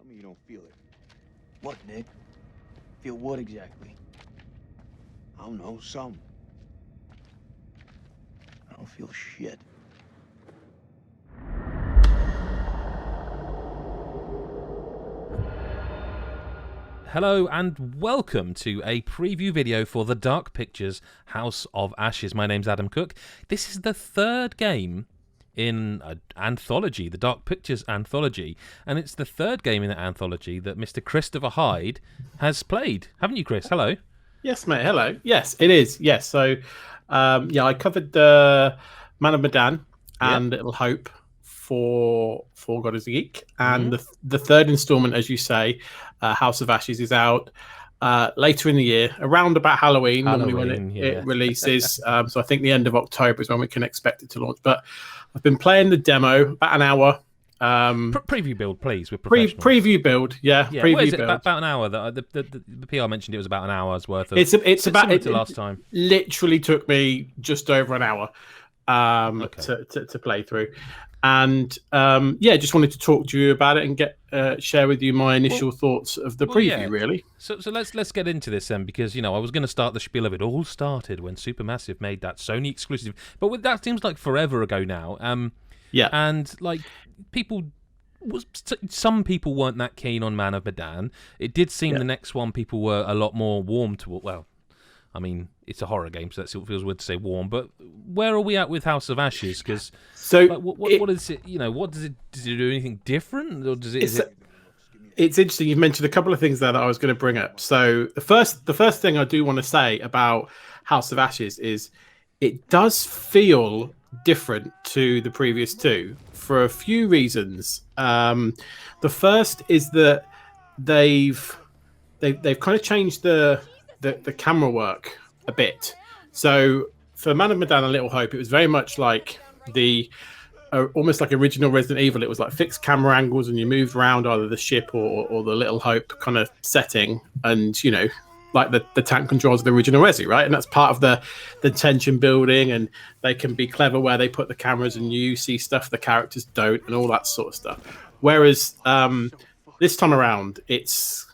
Tell me you don't feel it. What, Nick? Feel what exactly? I don't know, some. I don't feel shit. Hello and welcome to a preview video for the Dark Pictures House of Ashes. My name's Adam Cook. This is the third game in an anthology, the Dark Pictures Anthology, and it's the third game in the anthology that Mr. Christopher Hyde has played. Haven't you, Chris? Hello. Yes, mate. Hello. Yes, it is. Yes. So, I covered the Man of Medan and Little Hope for God is a Geek, and the third installment, as you say, House of Ashes, is out later in the year, around about Halloween normally when it releases. So I think the end of October is when we can expect it to launch. But I've been playing the demo about an hour. Preview build, please. We're professionals. Preview build, preview what is it, build. about an hour. The PR mentioned it was about an hour's worth of. It's about similar to last time. Literally took me just over an hour to play through, and just wanted to talk to you about it and share with you my initial thoughts of the preview. Really. So let's get into this then, because I was going to start the spiel of it. All started when Supermassive made that Sony exclusive, but that seems like forever ago now. And like some people weren't that keen on Man of Medan. It did seem the next one people were a lot more warm to. Well, I mean, it's a horror game, so that still feels weird to say warm. But where are we at with House of Ashes? Because what is it? What does it do? Anything different, or does it? It's interesting. You've mentioned a couple of things there that I was going to bring up. So the first thing I do want to say about House of Ashes is it does feel different to the previous two for a few reasons. The first is that they've kind of changed the camera work a bit. So for Man of Medan and Little Hope, it was very much like almost like original Resident Evil. It was like fixed camera angles, and you moved around either the ship or the Little Hope kind of setting, and like the tank controls of the original Resi, right? And that's part of the tension building, and they can be clever where they put the cameras and you see stuff the characters don't, and all that sort of stuff. Whereas this time around, it's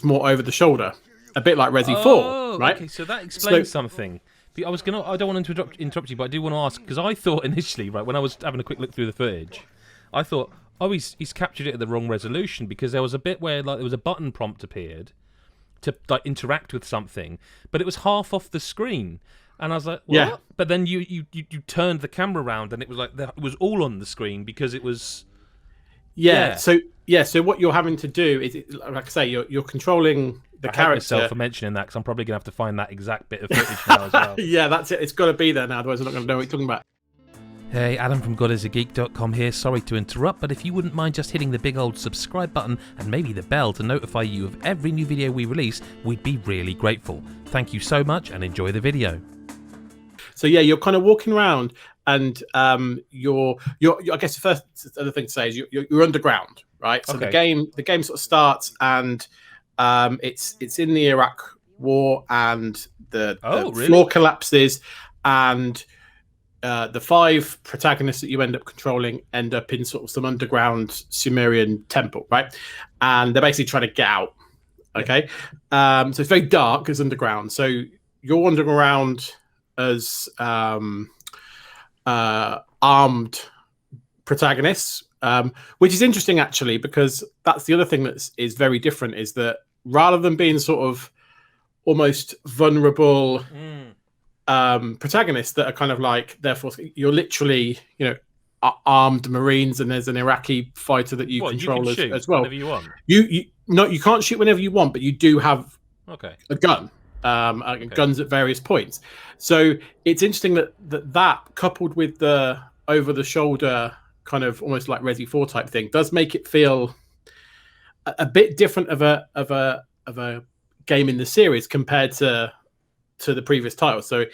more over the shoulder, a bit like Resi 4, right? Okay, so that explains something. I don't want to interrupt you, but I do want to ask, because I thought initially, right, when I was having a quick look through the footage, I thought, he's captured it at the wrong resolution, because there was a bit where there was a button prompt appeared to interact with something, but it was half off the screen, and I was like, what? Yeah. But then you turned the camera around, and it was like it was all on the screen because it was. Yeah. So what you're having to do is, like I say, you're controlling the character. I hate myself for mentioning that, because I'm probably gonna have to find that exact bit of footage now as well. Yeah, that's it. It's got to be there now, otherwise I'm not going to know what you're talking about. Hey, Adam from GodIsAGeek.com here. Sorry to interrupt, but if you wouldn't mind just hitting the big old subscribe button and maybe the bell to notify you of every new video we release, we'd be really grateful. Thank you so much, and enjoy the video. So yeah, you're kind of walking around, and you're I guess the first other thing to say is you're underground, right? So the game sort of starts, and it's in the Iraq War, and the floor collapses, and the 5 protagonists that you end up controlling end up in sort of some underground Sumerian temple, right? And they're basically trying to get out. Okay, so it's very dark, it's underground. So you're wandering around as armed protagonists, which is interesting actually, because that's the other thing that is very different, is that rather than being sort of almost vulnerable protagonists that are kind of like, therefore you're literally armed Marines, and there's an Iraqi fighter that you control as well. Whenever you want. You can't shoot whenever you want, but you do have a gun. Guns at various points. So it's interesting that coupled with the over the shoulder kind of almost like Resi 4 type thing does make it feel a bit different of a game in the series compared to the previous title. So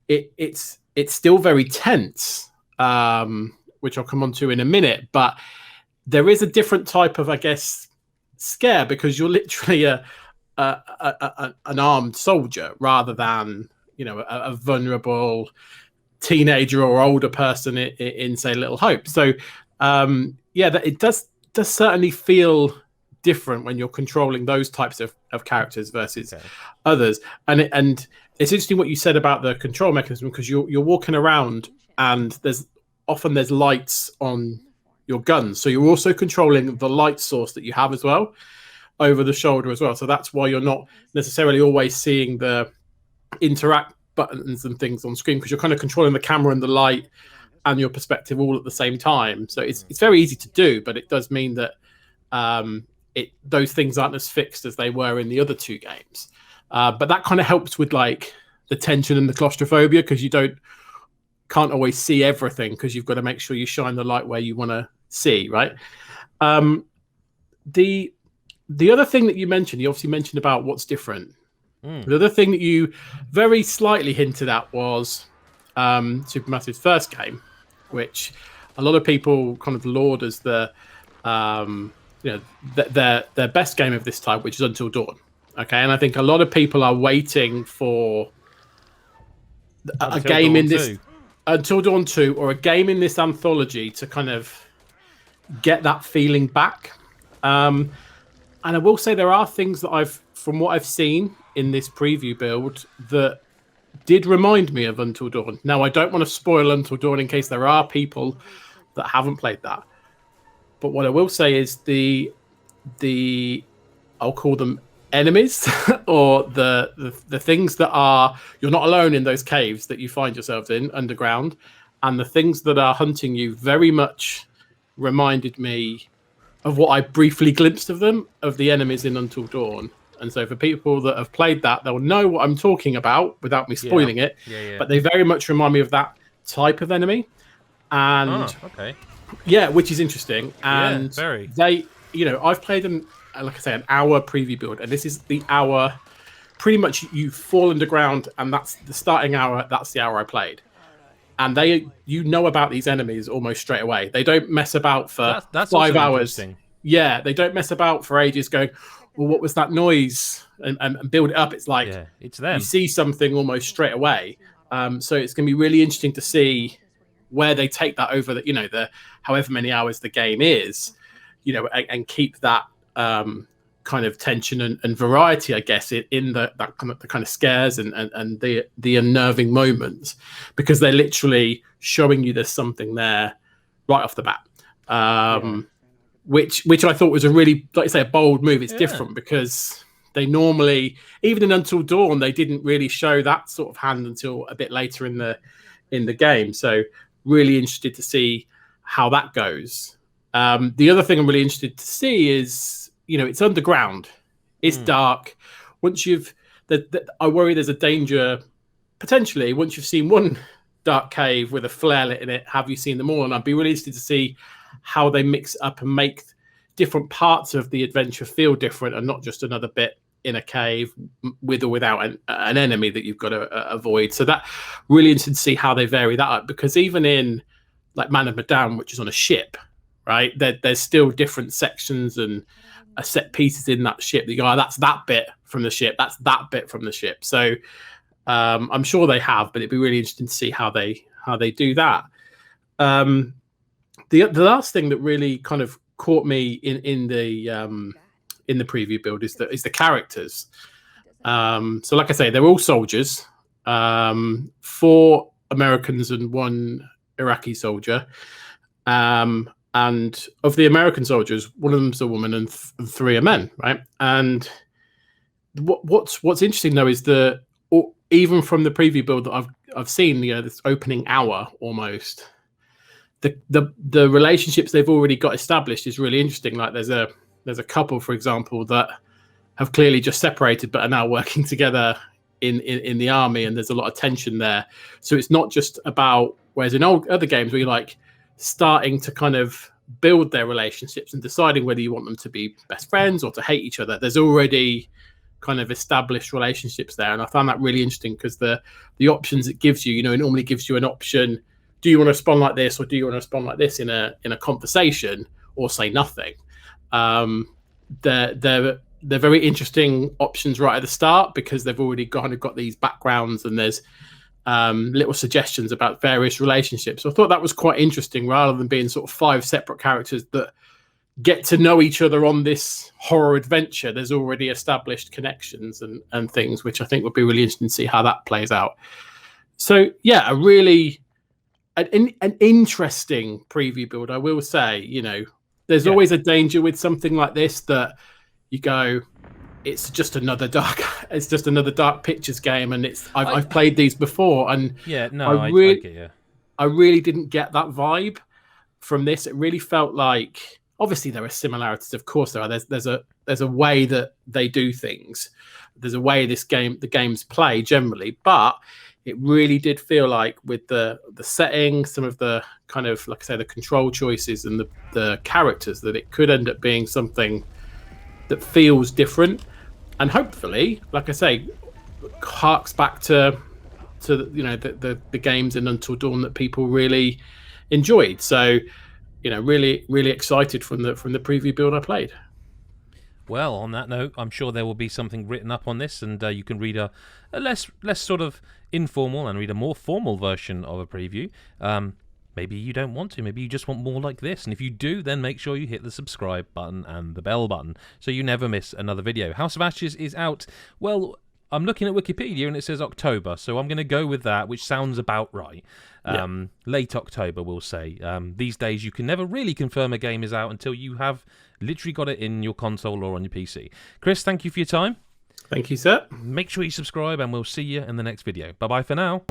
it's still very tense, which I'll come on to in a minute, but there is a different type of, I guess, scare, because you're literally an armed soldier rather than a vulnerable teenager or older person in say Little Hope. So that it does certainly feel different when you're controlling those types of characters versus others. And it's interesting what you said about the control mechanism, because you're walking around and there's lights on your guns, so you're also controlling the light source that you have as well over the shoulder as well. So that's why you're not necessarily always seeing the interact buttons and things on screen, because you're kind of controlling the camera and the light and your perspective all at the same time. So it's very easy to do, but it does mean that those things aren't as fixed as they were in the other two games. But that kind of helps with like the tension and the claustrophobia, because you can't always see everything, because you've got to make sure you shine the light where you want to see, right? The other thing that you obviously mentioned about what's different. The other thing that you very slightly hinted at was Supermassive's first game, which a lot of people kind of laud as their best game of this type, which is Until Dawn. Okay, and I think a lot of people are waiting for a game in this Until Dawn 2, or a game in this anthology to kind of get that feeling back. And I will say there are things that from what I've seen in this preview build, that did remind me of Until Dawn. Now, I don't want to spoil Until Dawn in case there are people that haven't played that. But what I will say is the I'll call them enemies, or the things that are, you're not alone in those caves that you find yourselves in underground, and the things that are hunting you very much reminded me of what I briefly glimpsed of the enemies in Until Dawn. And so for people that have played that, they'll know what I'm talking about without me spoiling it. Yeah. But they very much remind me of that type of enemy. And which is interesting. And they, I've played them, like I say, an hour preview build, and this is the hour. Pretty much you fall underground, and that's the starting hour. That's the hour I played. And about these enemies almost straight away. They don't mess about for that's 5 hours. Yeah, they don't mess about for ages going, well, what was that noise? And build it up. It's like, it's them. You see something almost straight away. So it's going to be really interesting to see where they take that over the however many hours the game is, and keep that kind of tension and variety, I guess, in the kind of scares and the unnerving moments, because they're literally showing you there's something there right off the bat. Which I thought was a really, like I say, a bold move. It's different, because they normally, even in Until Dawn, they didn't really show that sort of hand until a bit later in the game. So really interested to see how that goes. The other thing I'm really interested to see is, it's underground, it's dark. Once I worry there's a danger potentially once you've seen one dark cave with a flare lit in it. Have you seen them all? And I'd be really interested to see how they mix up and make different parts of the adventure feel different, and not just another bit in a cave with or without an enemy that you've got to avoid. So that really interested to see how they vary that up, because even in like Man of Medan, which is on a ship, right, there's still different sections and set pieces in that ship that you go, that's that bit from the ship, that's that bit from the ship. So I'm sure they have, but it'd be really interesting to see how they do that. The last thing that really kind of caught me in the preview build is the characters. So like I say, they're all soldiers, 4 Americans and 1 Iraqi soldier. And of the American soldiers, one of them's a woman and 3 are men, right? And what's interesting though is even from the preview build that I've seen, this opening hour almost, the relationships they've already got established is really interesting. Like there's a couple, for example, that have clearly just separated but are now working together in the army, and there's a lot of tension there. So it's not just about, whereas in other games where you're like starting to kind of build their relationships and deciding whether you want them to be best friends or to hate each other, there's already kind of established relationships there. And I found that really interesting, because the options it gives you, it normally gives you an option. Do you want to respond like this, or do you want to respond like this in a conversation, or say nothing? They're very interesting options right at the start, because they've already kind of got these backgrounds, and there's little suggestions about various relationships. So I thought that was quite interesting, rather than being sort of 5 separate characters that get to know each other on this horror adventure. There's already established connections and things, which I think would be really interesting to see how that plays out. So yeah, an interesting preview build, I will say. You know, there's always a danger with something like this that you go, it's just another dark pictures game, and I've played these before, and I really didn't get that vibe from this. It really felt like, obviously there are similarities, of course there are. There's a way that they do things. There's a way the games play generally, but it really did feel like with the setting, some of the kind of, like I say, the control choices and the characters, that it could end up being something that feels different, and hopefully, like I say, harks back to the games in Until Dawn that people really enjoyed. So, really excited from the preview build I played. Well, on that note, I'm sure there will be something written up on this, and you can read a less sort of informal and read a more formal version of a preview. Maybe you don't want to. Maybe you just want more like this. And if you do, then make sure you hit the subscribe button and the bell button so you never miss another video. House of Ashes is out, well, I'm looking at Wikipedia and it says October, so I'm going to go with that, which sounds about right. Late October, we'll say. These days, you can never really confirm a game is out until you have literally got it in your console or on your PC. Chris, thank you for your time. Thank you, sir. Make sure you subscribe, and we'll see you in the next video. Bye-bye for now.